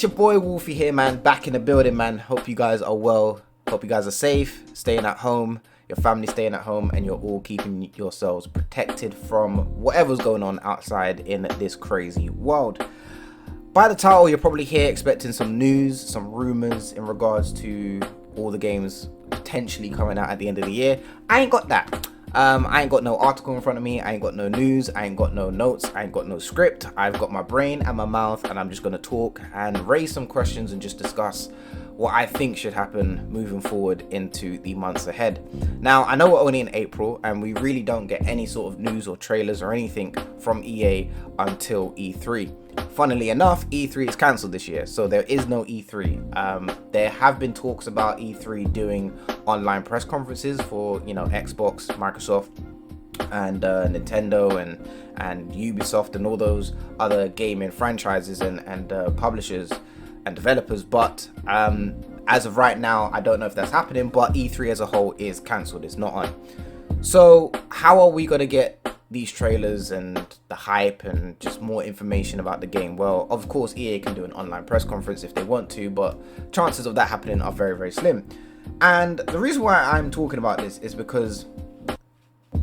your boy Wolfie here, man. Back in the building, man. Hope you guys are well. Hope you guys are safe, staying at home, your family staying at home, and you're all keeping yourselves protected from whatever's going on outside in this crazy world. By the title, you're probably here expecting some news, some rumors in regards to all the games potentially coming out at the end of the year. I ain't got that. I ain't got no article in front of me. I ain't got no news. I ain't got no notes. I ain't got no script. I've got my brain and my mouth, and I'm just going to talk and raise some questions and just discuss what I think should happen moving forward into the months ahead. Now, I know we're only in April, and we really don't get any sort of news or trailers or anything from EA until E3. Funnily enough, E3 is cancelled this year, so there is no E3. There have been talks about E3 doing online press conferences for, Xbox, Microsoft, and Nintendo and Ubisoft and all those other gaming franchises and publishers and developers, but as of right now, I don't know if that's happening, but E3 as a whole is cancelled. It's not on. So how are we going to get these trailers and the hype and just more information about the game? Well, of course, EA can do an online press conference if they want to, but chances of that happening are very, very slim. And the reason why I'm talking about this is because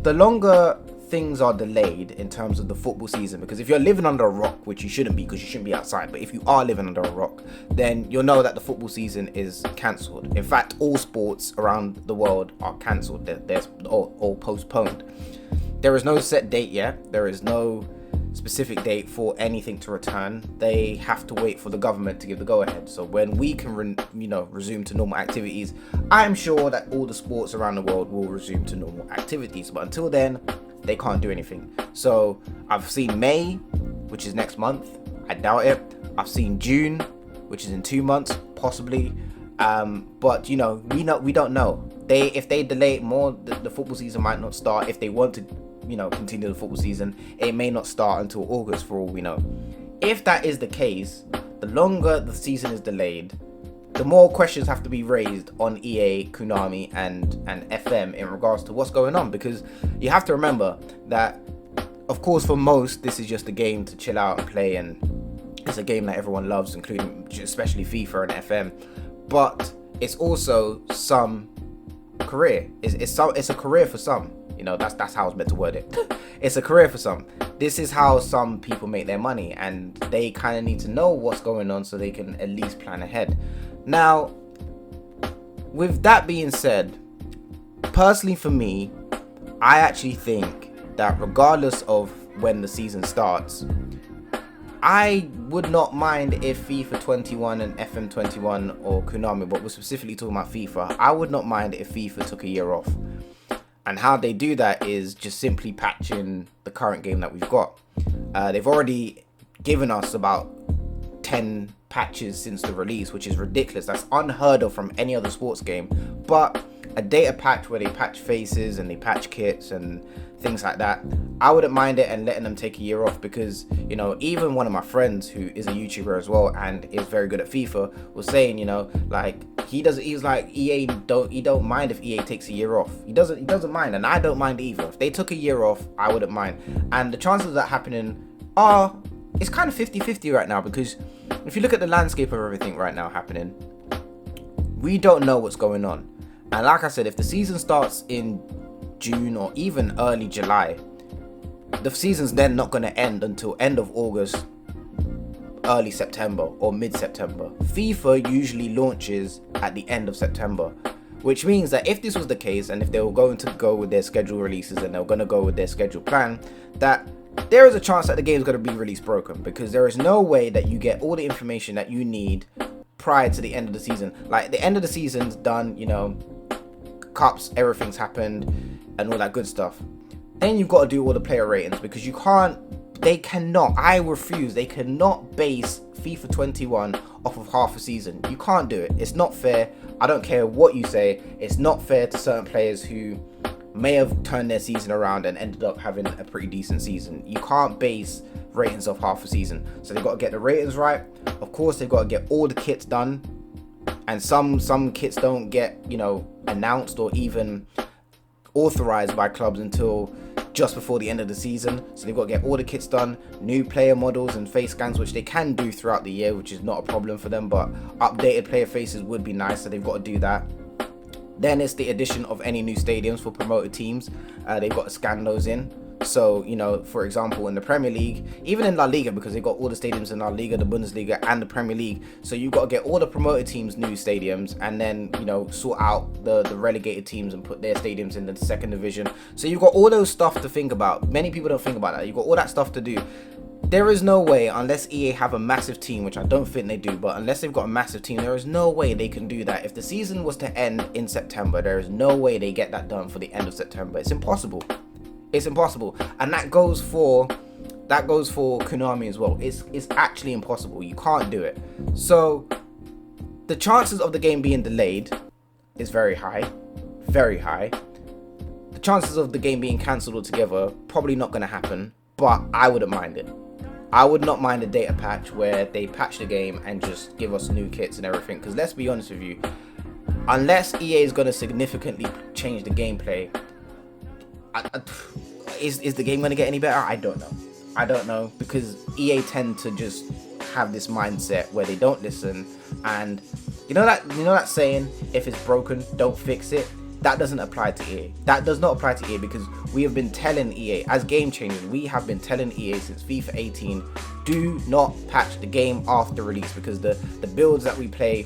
the longer things are delayed in terms of the football season, because if you're living under a rock, which you shouldn't be because you shouldn't be outside, but if you are living under a rock, then you'll know that the football season is cancelled. In fact, all sports around the world are cancelled. They're all postponed. There is no set date yet. There is no specific date for anything to return. They have to wait for the government to give the go-ahead. So when we can resume to normal activities, I'm sure that all the sports around the world will resume to normal activities. But until then, they can't do anything. So I've seen May, which is next month. I doubt it. I've seen June, which is in 2 months, possibly. But we don't know. If they delay it more, the football season might not start. If they want to, continue the football season, it may not start until August, for all we know. If that is the case, the longer the season is delayed, the more questions have to be raised on EA, Konami, and FM in regards to what's going on. Because you have to remember that, of course, for most, this is just a game to chill out and play, and it's a game that everyone loves, including especially FIFA and FM. But it's also some career. It's a career for some. That's how I was meant to word it. It's a career for some. This is how some people make their money, and they kind of need to know what's going on so they can at least plan ahead. Now, with that being said, personally for me, I actually think that regardless of when the season starts, I would not mind if FIFA 21 and FM 21 or Konami, but we're specifically talking about FIFA, I would not mind if FIFA took a year off. And how they do that is just simply patching the current game that we've got. They've already given us about 10 patches since the release, which is ridiculous. That's unheard of from any other sports game. But a data patch where they patch faces and they patch kits and things like that, I wouldn't mind it, and letting them take a year off, because even one of my friends who is a YouTuber as well and is very good at FIFA was saying, he's like, EA don't mind if EA takes a year off. He doesn't mind, and I don't mind either. If they took a year off, I wouldn't mind. And the chances of that happening it's kind of 50-50 right now, because if you look at the landscape of everything right now happening, we don't know what's going on. And like I said, if the season starts in June or even early July, the season's then not going to end until end of August, early September or mid-September. FIFA usually launches at the end of September, which means that if this was the case, and if they were going to go with their scheduled releases and they were going to go with their scheduled plan, that there is a chance that the game is going to be released broken, because there is no way that you get all the information that you need prior to the end of the season. Like, the end of the season's done, cups, everything's happened and all that good stuff. Then you've got to do all the player ratings, because they cannot base FIFA 21 off of half a season. You can't do it. It's not fair. I don't care what you say. It's not fair to certain players who may have turned their season around and ended up having a pretty decent season. You can't base ratings off half a season. So they've got to get the ratings right. Of course, they've got to get all the kits done. And some kits don't get, announced or even authorized by clubs until just before the end of the season. So they've got to get all the kits done, new player models and face scans, which they can do throughout the year, which is not a problem for them, but updated player faces would be nice, so they've got to do that. Then it's the addition of any new stadiums for promoted teams. They've got to scan those in. So, you know, for example, in the Premier League, even in La Liga, because they've got all the stadiums in La Liga, the Bundesliga and the Premier League. So you've got to get all the promoted teams new stadiums, and then, you know, sort out the relegated teams and put their stadiums in the second division. So you've got all those stuff to think about. Many people don't think about that. You've got all that stuff to do. There is no way, unless EA have a massive team, which I don't think they do, but unless they've got a massive team, there is no way they can do that. If the season was to end in September, there is no way they get that done for the end of September. It's impossible. It's impossible. And that goes for Konami as well. It's actually impossible. You can't do it. So the chances of the game being delayed is very high. Very high. The chances of the game being cancelled altogether, probably not going to happen, but I wouldn't mind it. I would not mind a data patch where they patch the game and just give us new kits and everything. Because let's be honest with you, unless EA is going to significantly change the gameplay, is the game going to get any better? I don't know, because EA tend to just have this mindset where they don't listen, and you know that saying, if it's broken, don't fix it. That doesn't apply to EA. That does not apply to EA, because we have been telling EA, as game changers, we have been telling EA since FIFA 18, do not patch the game after release, because the builds that we play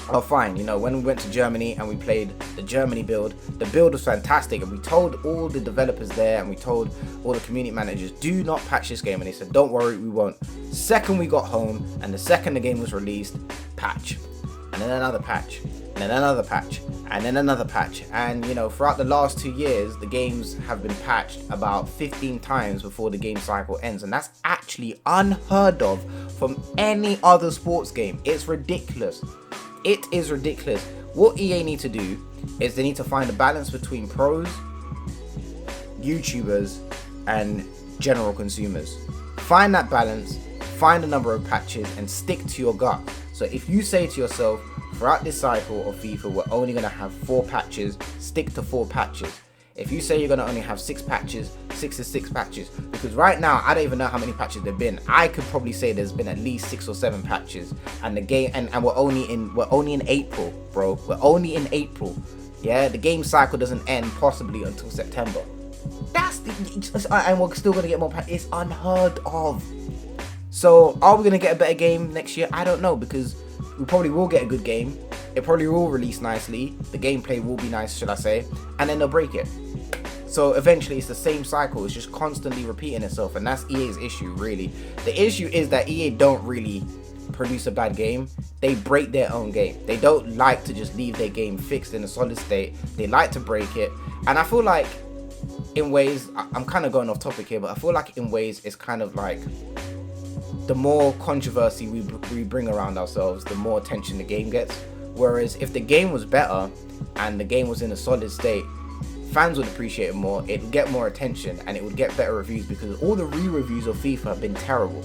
are fine. You know, when we went to Germany and we played the Germany build, the build was fantastic, and we told all the developers there and we told all the community managers, do not patch this game, and they said, don't worry, we won't. Second we got home, and the second the game was released, patch, and then another patch, and then another patch, and then another patch. And you know, throughout the last 2 years, the games have been patched about 15 times before the game cycle ends, and that's actually unheard of from any other sports game. It's ridiculous. It is ridiculous. What EA need to do is they need to find a balance between pros, YouTubers, and general consumers. Find that balance, find a number of patches, and stick to your gut. So if you say to yourself, throughout this cycle of FIFA, we're only going to have 4 patches, stick to 4 patches. If you say you're going to only have 6 patches, 6 is 6 patches. Because right now, I don't even know how many patches there've been. I could probably say there's been at least 6 or 7 patches. And the game, and we're only in April, bro. We're only in April. Yeah, the game cycle doesn't end possibly until September. And we're still going to get more patches. It's unheard of. So, are we going to get a better game next year? I don't know, because we probably will get a good game. It probably will release nicely. The gameplay will be nice, should I say. And then they'll break it. So eventually it's the same cycle. It's just constantly repeating itself. And that's EA's issue, really. The issue is that EA don't really produce a bad game. They break their own game. They don't like to just leave their game fixed in a solid state. They like to break it. And I feel like, in ways, I'm kind of going off topic here, but I feel like in ways it's kind of like, the more controversy we bring around ourselves, the more attention the game gets. Whereas if the game was better and the game was in a solid state, fans would appreciate it more, it would get more attention, and it would get better reviews, because all the re-reviews of FIFA have been terrible.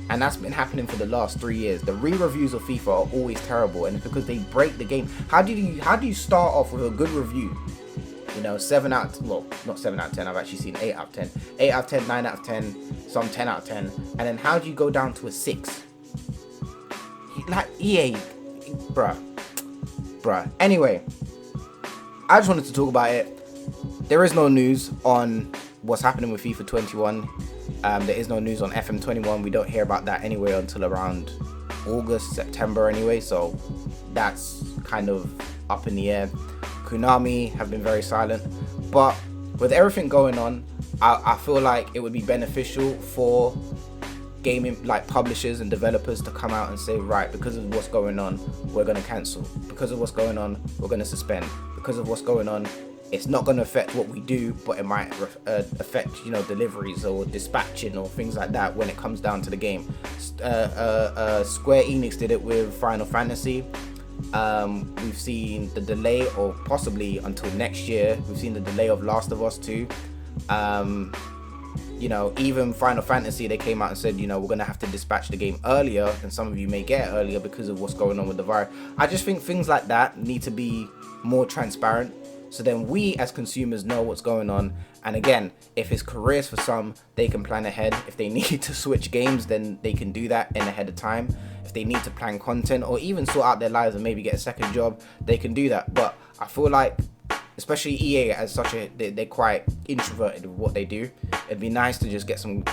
And that's been happening for the last 3 years. The re-reviews of FIFA are always terrible, and it's because they break the game. How do you start off with a good review? You know, 7 out of, well, not 7 out of 10, I've actually seen 8 out of 10. 8 out of 10, 9 out of 10, some 10 out of 10. And then how do you go down to a 6? Like, EA, bruh. Anyway, I just wanted to talk about it. There is no news on what's happening with FIFA 21. There is no news on FM 21. We don't hear about that anyway until around August, September anyway. So that's kind of up in the air. Konami have been very silent, but with everything going on, I feel like it would be beneficial for gaming, like publishers and developers, to come out and say, right, because of what's going on, we're going to cancel. Because of what's going on, we're going to suspend. Because of what's going on, it's not going to affect what we do, but it might affect, you know, deliveries or dispatching or things like that when it comes down to the game. Square Enix did it with Final Fantasy. We've seen the delay, or possibly until next year, we've seen the delay of Last of Us 2. You know, even Final Fantasy, they came out and said, you know, we're going to have to dispatch the game earlier, and some of you may get it earlier because of what's going on with the virus. I just think things like that need to be more transparent. So then we as consumers know what's going on. And again, if it's careers for some, they can plan ahead. If they need to switch games, then they can do that in ahead of time. If they need to plan content or even sort out their lives and maybe get a second job, they can do that. But I feel like, especially EA as such they're quite introverted with what they do. It'd be nice to just get some,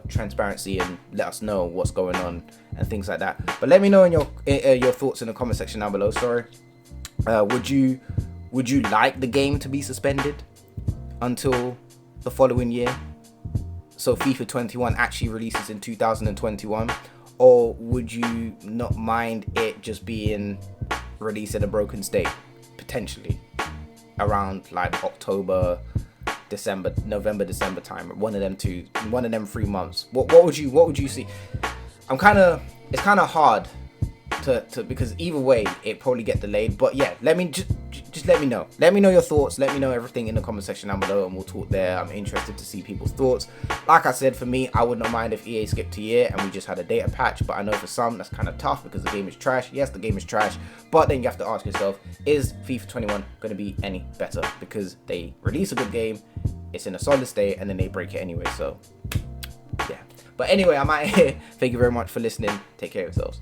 transparency and let us know what's going on and things like that. But let me know in your thoughts in the comment section down below. Sorry. Would you like the game to be suspended until the following year? So FIFA 21 actually releases in 2021, or would you not mind it just being released in a broken state, potentially around like October, December, November, December time, one of them 3 months? What would you see? It's kind of hard to because either way it probably get delayed. But yeah, let me just let me know. Let me know your thoughts. Let me know everything in the comment section down below, and we'll talk there. I'm interested to see people's thoughts. Like I said, for me, I would not mind if EA skipped a year and we just had a data patch. But I know for some that's kind of tough because the game is trash. Yes, the game is trash, but then you have to ask yourself, is FIFA 21 going to be any better? Because they release a good game, it's in a solid state, and then they break it anyway. So yeah. But anyway, I'm out here. Thank you very much for listening. Take care of yourselves.